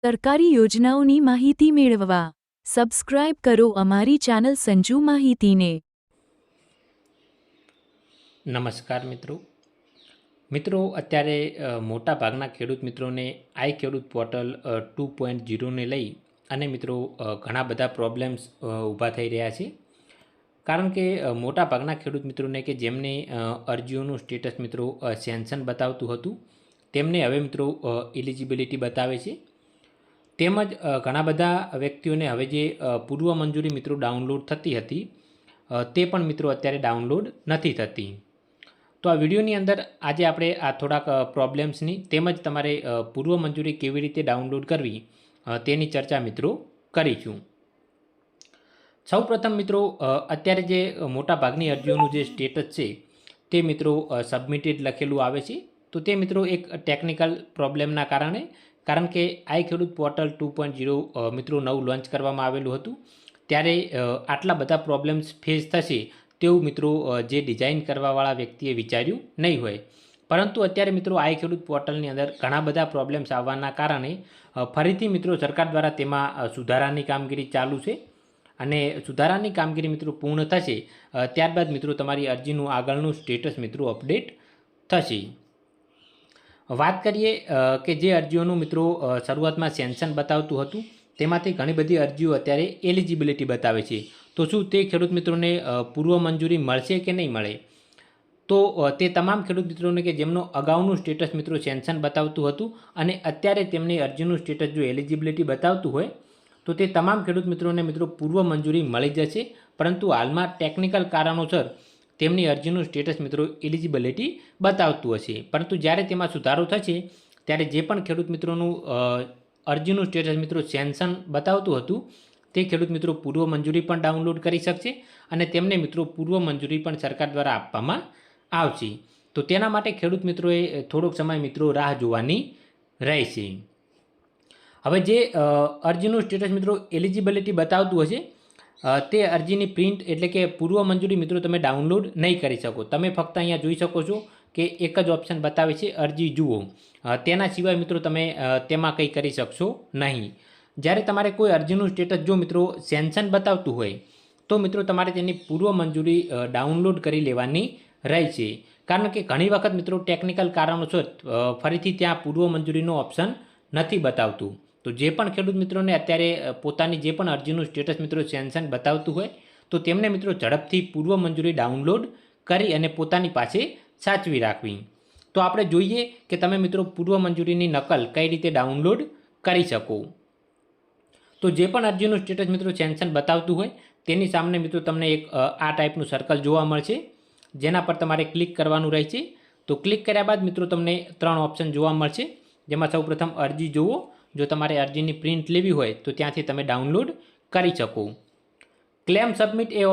સરકારી યોજનાઓની માહિતી મેળવવા સબસ્ક્રાઇબ કરો અમારી ચેનલ સંજુ માહિતીને। નમસ્કાર મિત્રો અત્યારે મોટા ભાગના ખેડૂત મિત્રોને આઈ ખેડૂત પોર્ટલ 2.0ને લઈ અને મિત્રો ઘણા બધા પ્રોબ્લેમ્સ ઊભા થઈ રહ્યા છે। કારણ કે મોટા ભાગના ખેડૂત મિત્રોને કે જેમને અરજીઓનું સ્ટેટસ મિત્રો સેન્શન બતાવતું હતું તેમને હવે મિત્રો એલિજિબિલિટી બતાવે છે। તેમજ ઘણા બધા વ્યક્તિઓને હવે જે પૂર્વ મંજૂરી મિત્રો ડાઉનલોડ થતી હતી તે પણ મિત્રો અત્યારે ડાઉનલોડ નથી થતી। તો આ વિડીયોની અંદર આજે આપણે આ થોડાક પ્રોબ્લેમ્સની તેમજ તમારે પૂર્વ મંજૂરી કેવી રીતે ડાઉનલોડ કરવી તેની ચર્ચા મિત્રો કરીશું। સૌપ્રથમ મિત્રો અત્યારે જે મોટા ભાગની અરજીઓનું જે સ્ટેટસ છે તે મિત્રો સબમિટેડ લખેલું આવે છે। તો તે મિત્રો એક ટેકનિકલ પ્રોબ્લેમના કારણે, કારણ કે આઈ ખેડૂત પોર્ટલ 2.0 મિત્રો નવું લોન્ચ કરવામાં આવેલું હતું ત્યારે આટલા બધા પ્રોબ્લેમ્સ ફેસ થશે તેવું મિત્રો જે ડિઝાઇન કરવાવાળા વ્યક્તિએ વિચાર્યું નહીં હોય। પરંતુ અત્યારે મિત્રો આઈ ખેડૂત પોર્ટલની અંદર ઘણા બધા પ્રોબ્લેમ્સ આવવાના કારણે ફરીથી મિત્રો સરકાર દ્વારા તેમાં સુધારાની કામગીરી ચાલુ છે અને સુધારાની કામગીરી મિત્રો પૂર્ણ થશે ત્યારબાદ મિત્રો તમારી અરજીનું આગળનું સ્ટેટસ મિત્રો અપડેટ થશે। વાત કરીએ કે જે અરજીઓનું મિત્રો શરૂઆતમાં સેન્શન બતાવતું હતું તેમાંથી ઘણી બધી અરજીઓ અત્યારે એલિજિબિલિટી બતાવે છે। તો શું તે ખેડૂત મિત્રોને પૂર્વ મંજૂરી મળશે કે નહીં મળે? તો તે તમામ ખેડૂત મિત્રોને કે જેમનો અગાઉનું સ્ટેટસ મિત્રો સેન્શન બતાવતું હતું અને અત્યારે તેમની અરજીનું સ્ટેટસ જો એલિજિબિલિટી બતાવતું હોય તો તે તમામ ખેડૂત મિત્રોને મિત્રો પૂર્વ મંજૂરી મળી જશે। પરંતુ હાલમાં ટેકનિકલ કારણોસર તેમની અરજીનું સ્ટેટસ મિત્રો એલિજિબિલિટી બતાવતું હશે, પરંતુ જ્યારે તેમાં સુધારો થશે ત્યારે જે પણ ખેડૂત મિત્રોનું અરજીનું સ્ટેટસ મિત્રો સેન્શન બતાવતું હતું તે ખેડૂત મિત્રો પૂર્વ મંજૂરી પણ ડાઉનલોડ કરી શકશે અને તેમને મિત્રો પૂર્વ મંજૂરી પણ સરકાર દ્વારા આપવામાં આવશે। તો તેના માટે ખેડૂત મિત્રોએ થોડોક સમય મિત્રો રાહ જોવાની રહેશે। હવે જે અરજીનું સ્ટેટસ મિત્રો એલિજિબિલિટી બતાવતું હશે તે અરજીની પ્રિન્ટ એટલે કે પૂર્વ મંજૂરી મિત્રો તમે ડાઉનલોડ નહીં કરી શકો। તમે ફક્ત અહીંયા જોઈ શકો છો કે એક જ ઓપ્શન બતાવે છે અરજી જુઓ, તેના સિવાય મિત્રો તમે તેમાં કંઈ કરી શકશો નહીં। જ્યારે તમારે કોઈ અરજીનું સ્ટેટસ જો મિત્રો સેન્શન બતાવતું હોય તો મિત્રો તમારે તેની પૂર્વ મંજૂરી ડાઉનલોડ કરી લેવાની રહેશે। કારણ કે ઘણી વખત મિત્રો ટેકનિકલ કારણોસર ફરીથી ત્યાં પૂર્વ મંજૂરીનો ઓપ્શન નથી બતાવતું। તો જે પણ ખેડૂત મિત્રોને અત્યારે પોતાની જે પણ અરજીનું સ્ટેટસ મિત્રો સેન્શન બતાવતું હોય તો તેમને મિત્રો ઝડપથી પૂર્વ મંજૂરી ડાઉનલોડ કરી અને પોતાની પાસે સાચવી રાખવી। તો આપણે જોઈએ કે તમે મિત્રો પૂર્વ મંજૂરીની નકલ કઈ રીતે ડાઉનલોડ કરી શકો। તો જે પણ અરજીનું સ્ટેટસ મિત્રો સેન્શન બતાવતું હોય તેની સામે મિત્રો તમને એક આ ટાઈપનું સર્કલ જોવા મળશે જેના પર તમારે ક્લિક કરવાનું રહેશે। તો ક્લિક કર્યા બાદ મિત્રો તમને 3 ઓપ્શન જોવા મળશે, જેમાં સૌપ્રથમ અરજી જુઓ, જો તમારે અરજીની પ્રિન્ટ લેવી હોય તો ત્યાંથી તમે ડાઉનલોડ કરી શકો। ક્લેમ સબમિટ એ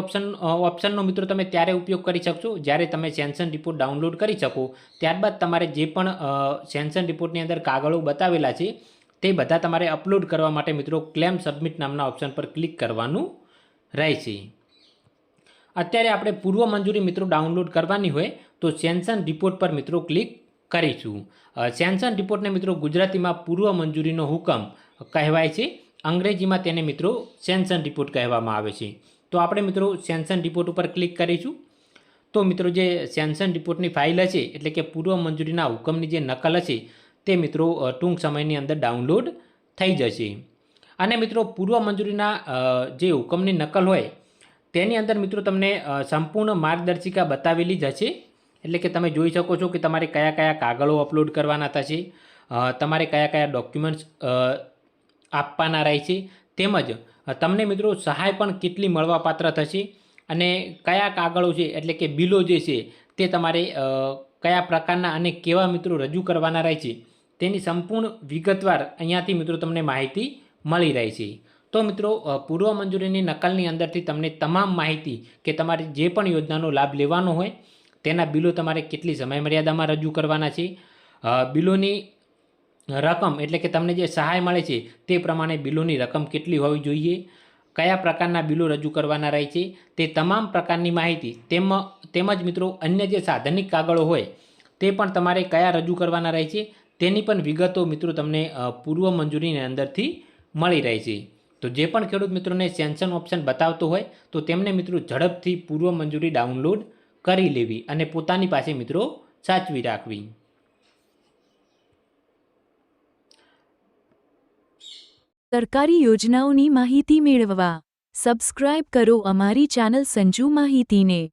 ઓપ્શનનો મિત્રો તમે ત્યારે ઉપયોગ કરી શકશો જ્યારે તમે સેન્શન રિપોર્ટ ડાઉનલોડ કરી શકો ત્યારબાદ તમારે જે પણ સેન્શન રિપોર્ટની અંદર કાગળો બતાવેલા છે તે બધા તમારે અપલોડ કરવા માટે મિત્રો ક્લેમ સબમિટ નામના ઓપ્શન પર ક્લિક કરવાનું રહેશે। અત્યારે આપણે પૂર્વ મંજૂરી મિત્રો ડાઉનલોડ કરવાની હોય તો સેન્શન રિપોર્ટ પર મિત્રો ક્લિક કરીશું। સેન્શન રિપોર્ટને મિત્રો ગુજરાતીમાં પૂર્વ મંજૂરીનો હુકમ કહેવાય છે, અંગ્રેજીમાં તેને મિત્રો સેન્શન રિપોર્ટ કહેવામાં આવે છે। તો આપણે મિત્રો સેન્શન રિપોર્ટ ઉપર ક્લિક કરીશું તો મિત્રો જે સેન્શન રિપોર્ટની ફાઇલ હશે એટલે કે પૂર્વ મંજૂરીના હુકમની જે નકલ હશે તે મિત્રો ટૂંક સમયની અંદર ડાઉનલોડ થઈ જશે। અને મિત્રો પૂર્વ મંજૂરીના જે હુકમની નકલ હોય તેની અંદર મિત્રો તમને સંપૂર્ણ માર્ગદર્શિકા બતાવેલી જ હશે, એટલે કે તમે જોઈ શકો છો કે તમારે કયા કયા કાગળો અપલોડ કરવાના થશે, તમારે કયા કયા ડોક્યુમેન્ટ્સ આપવાના રહેશે, તેમજ તમને મિત્રો સહાય પણ કેટલી મળવાપાત્ર થશે અને કયા કાગળો છે એટલે કે બિલો જે છે તે તમારે કયા પ્રકારના અને કેવા મિત્રો રજૂ કરવાના રહેશે તેની સંપૂર્ણ વિગતવાર અહીંયાથી મિત્રો તમને માહિતી મળી રહેશે। તો મિત્રો પૂર્વ મંજૂરીની નકલની અંદરથી તમને તમામ માહિતી કે તમારે જે પણ યોજનાનો લાભ લેવાનો હોય તેના બિલો તમારે કેટલી સમયમર્યાદામાં રજૂ કરવાના છે, બિલોની રકમ એટલે કે તમને જે સહાય મળે છે તે પ્રમાણે બિલોની રકમ કેટલી હોવી જોઈએ, કયા પ્રકારના બિલો રજૂ કરવાના રહે છે તે તમામ પ્રકારની માહિતી તેમજ મિત્રો અન્ય જે સાધનિક કાગળો હોય તે પણ તમારે કયા રજૂ કરવાના રહે છે તેની પણ વિગતો મિત્રો તમને પૂર્વ મંજૂરીની અંદરથી મળી રહે છે. તો જે પણ ખેડૂત મિત્રોને સેન્શન ઓપ્શન બતાવતો હોય તો તેમને મિત્રો ઝડપથી પૂર્વ મંજૂરી ડાઉનલોડ કરી લેવી અને પોતાની પાસે મિત્રો સાચવી રાખવી. સરકારી યોજનાઓની માહિતી મેળવવા સબસ્ક્રાઇબ કરો અમારી ચેનલ સંજુ માહિતીને.